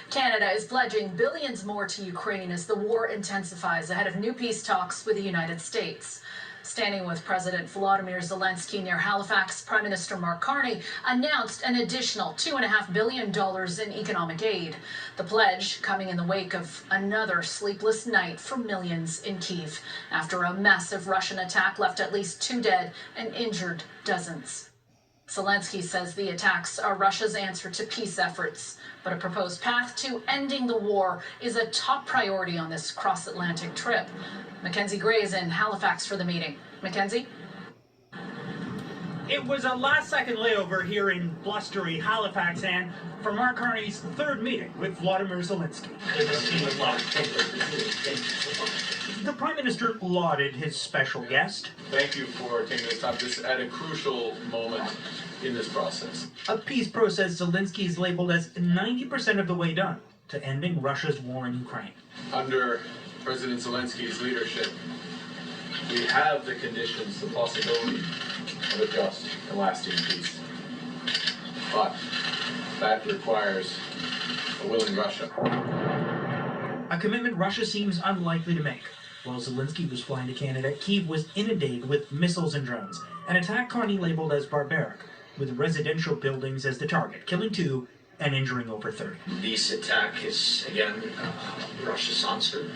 Canada is pledging billions more to Ukraine as the war intensifies ahead of new peace talks with the United States. Standing with President Volodymyr Zelensky near Halifax, Prime Minister Mark Carney announced an additional $2.5 billion in economic aid. The pledge coming in the wake of another sleepless night for millions in Kyiv after a massive Russian attack left at least 2 dead and injured dozens. Zelensky says the attacks are Russia's answer to peace efforts, but a proposed path to ending the war is a top priority on this cross-Atlantic trip. Mackenzie Gray is in Halifax for the meeting. Mackenzie? It was a last-second layover here in blustery Halifax, and for Mark Carney's third meeting with Volodymyr Zelensky. The Prime Minister lauded his special guest. Thank you for taking this time at a crucial moment in this process. A peace process Zelensky is labeled as 90% of the way done to ending Russia's war in Ukraine. Under President Zelensky's leadership, we have the conditions, the possibility of a just and lasting peace. But that requires a willing Russia. A commitment Russia seems unlikely to make. While Zelensky was flying to Canada, Kyiv was inundated with missiles and drones, an attack Carney labeled as barbaric, with residential buildings as the target, killing 2 and injuring over 30. This attack is, again, Russia's answer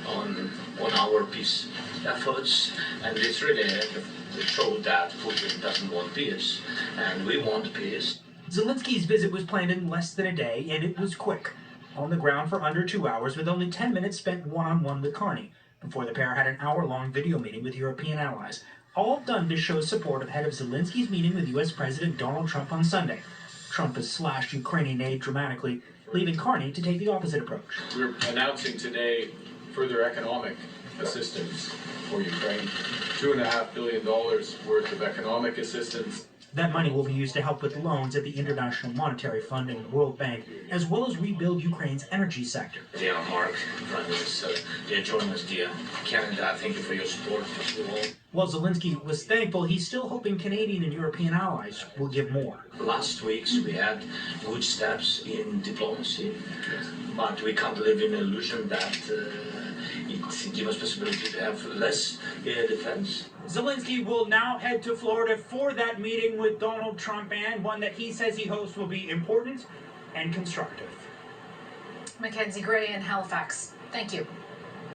on our peace efforts, and it's really showed that Putin doesn't want peace, and we want peace. Zelensky's visit was planned in less than a day, and it was quick. On the ground for under 2 hours, with only 10 minutes spent one-on-one with Carney, before the pair had an hour-long video meeting with European allies, all done to show support ahead of Zelensky's meeting with U.S. President Donald Trump on Sunday. Trump has slashed Ukrainian aid dramatically, leaving Carney to take the opposite approach. We're announcing today further economic assistance for Ukraine, $2.5 billion worth of economic assistance. That money will be used to help with loans at the International Monetary Fund and World Bank, as well as rebuild Ukraine's energy sector. Dear Mark, Prime Minister, dear journalists, dear Canada, thank you for your support, first of all. While Zelensky was thankful, he's still hoping Canadian and European allies will give more. Last weeks we had good steps in diplomacy, but we can't live in the illusion that it gives us possibility to have less air defense. Zelensky will now head to Florida for that meeting with Donald Trump, and one that he says he hopes will be important and constructive. Mackenzie Gray in Halifax. Thank you.